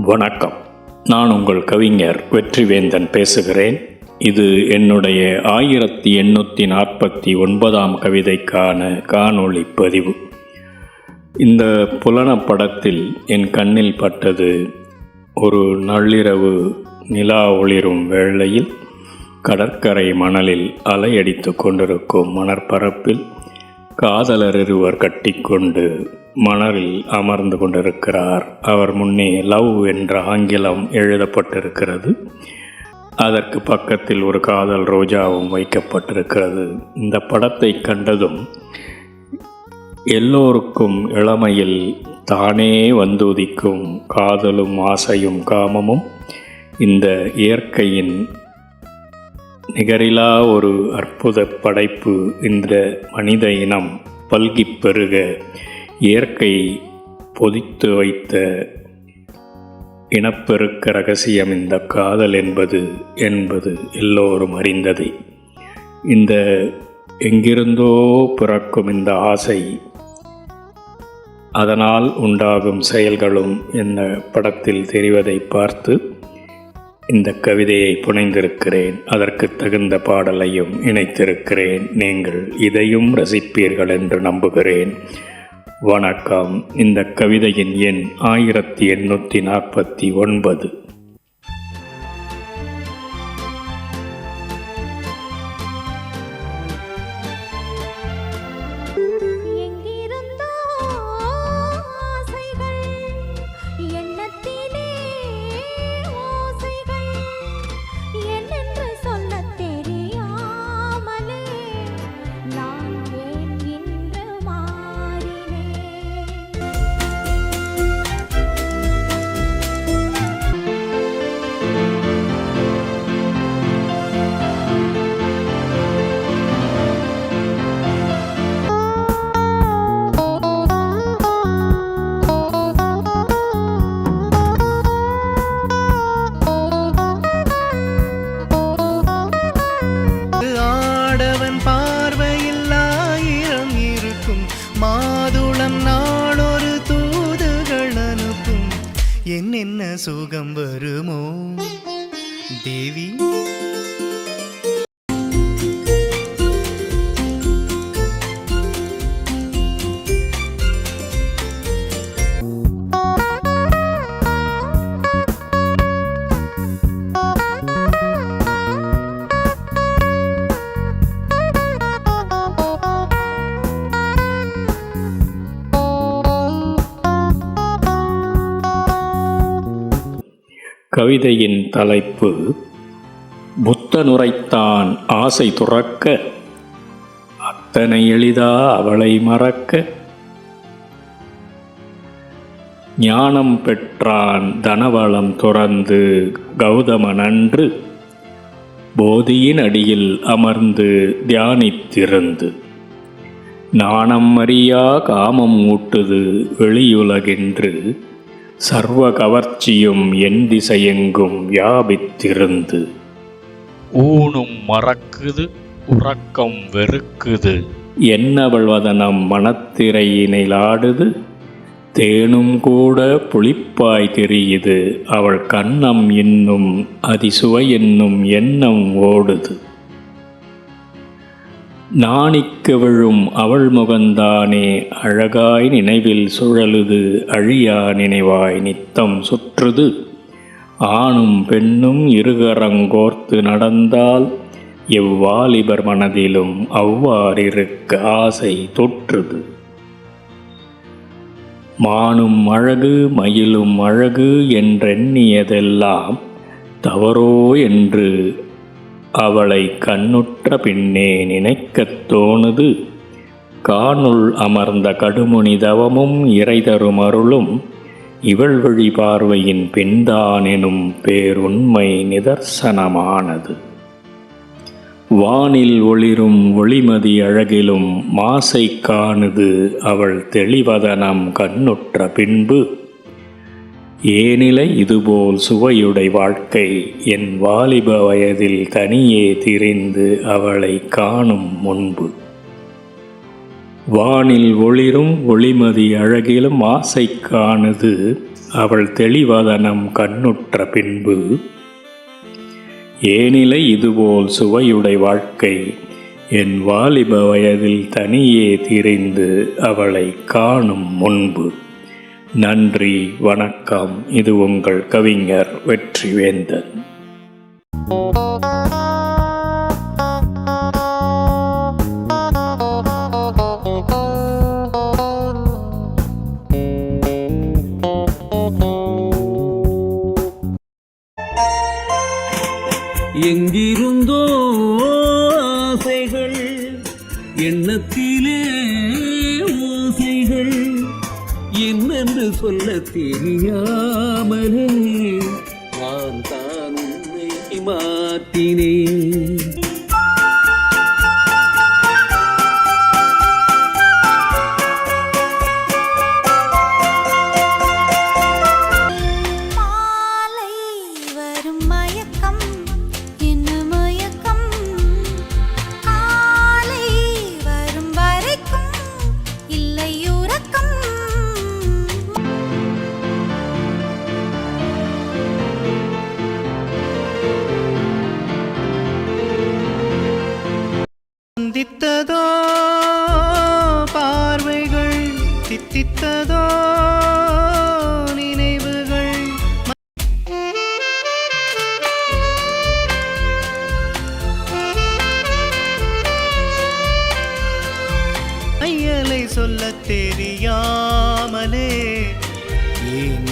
வணக்கம். நான் உங்கள் கவிஞர் வெற்றிவேந்தன் பேசுகிறேன். இது என்னுடைய 1849 கவிதைக்கான காணொளி பதிவு. இந்த புலனப்படத்தில் என் கண்ணில் பட்டது ஒரு நள்ளிரவு நிலா ஒளிரும் வேளையில் கடற்கரை மணலில் அலையடித்து கொண்டிருக்கும் மணற்பரப்பில் காதலர் இருவர் கட்டிக்கொண்டு மணலில் அமர்ந்து கொண்டிருக்கிறார். அவர் முன்னே லவ் என்ற ஆங்கிலம் எழுதப்பட்டிருக்கிறது. அதற்கு பக்கத்தில் ஒரு காதல் ரோஜாவும் வைக்கப்பட்டிருக்கிறது. இந்த படத்தை கண்டதும் எல்லோருக்கும் இளமையில் தானே வந்து உதிக்கும் காதலும் ஆசையும் காமமும் இந்த இயற்கையின் நிகரிலா ஒரு அற்புத படைப்பு. இந்த மனித இனம் பல்கிப் பெருக இயற்கை பொதித்து வைத்த இனப்பெருக்க ரகசியம் இந்த காதல் என்பது எல்லோரும் அறிந்ததே. இந்த எங்கிருந்தோ பிறக்கும் இந்த ஆசை, அதனால் உண்டாகும் செயல்களும் இந்த படத்தில் தெரிவதை பார்த்து இந்த கவிதையை புனைந்திருக்கிறேன். அதற்கு தகுந்த பாடலையும் இணைத்திருக்கிறேன். நீங்கள் இதையும் ரசிப்பீர்கள் என்று நம்புகிறேன். வணக்கம். இந்த கவிதையின் எண் 1849. மாதுளம் நாளொரு தூதுகள் அனுப்பும், என்னென்ன சுகம் வருமோ தேவி. கவிதையின் தலைப்பு புத்தனுரைத்தான் ஆசை துறக்க, அத்தனை எளிதா அவளை மறக்க. ஞானம் பெற்றான் தனவளம் துறந்து கௌதமன் அன்று, போதியின் அடியில் அமர்ந்து தியானித்திருந்து. நாணம் அறியா காமம் ஊட்டுது வெளியுலகென்று, சர்வ கவர்ச்சியும் என் திசையெங்கும் வியாபித்திருந்து. ஊனும் மறக்குது உறக்கம் வெறுக்குது, என்னவள் வதனம் மனத்திரையினிலாடுது. தேனும் கூட புளிப்பாய் தெரியுது, அவள் கண்ணம் என்னும் அதிசுவை என்னும் எண்ணம் ஓடுது. நாணிக்க விழும் அவள் முகந்தானே அழகாய் நினைவில் சுழலுது, அழியா நினைவாய் நித்தம் சுற்றுது. ஆணும் பெண்ணும் இருகரங்கோர்த்து நடந்தால் எவ்வாலிபர் மனதிலும் அவ்வாறிருக்க ஆசை தொற்றுது. மானும் அழகு மயிலும் அழகு என்றெண்ணியதெல்லாம் தவறோ என்று அவளை கண்ணுற்ற பின்னே நினைக்கத் தோணுது. காணுள் அமர்ந்த கடுமுனி தவமும் இறைதரும் அருளும், இவள் வழி பார்வையின் பின்தான் எனும் பேருண்மை நிதர்சனமானது. வானில் ஒளிரும் ஒளிமதி அழகிலும் மாசை காணுது அவள் தெளிவதனம் கண்ணுற்ற பின்பு. ஏனிலை இதுபோல் சுவையுடை வாழ்க்கை, என் வாலிப வயதில் தனியே திரிந்து அவளை காணும் முன்பு. வானில் ஒளிரும் ஒளிமதி அழகிலும் ஆசைக்கானது அவள் தெளிவதனம் கண்ணுற்ற பின்பு. ஏனிலை இதுபோல் சுவையுடை வாழ்க்கை என் வாலிப வயதில் தனியே திரிந்து அவளை காணும் முன்பு. நன்றி, வணக்கம். இது உங்கள் கவிஞர் வெற்றிவேந்தன். எங்கிருந்தோ ஆசைகள் எண்ணத்திலே ஓசைகள் என்னென்று சொல்ல தெரியாமலே நான் தான் உன்னை மாற்றினேன். சந்தித்ததோ பார்வைகள், தித்தித்ததோ நினைவுகள். ஐயலை சொல்ல தெரியாமலே ஏன்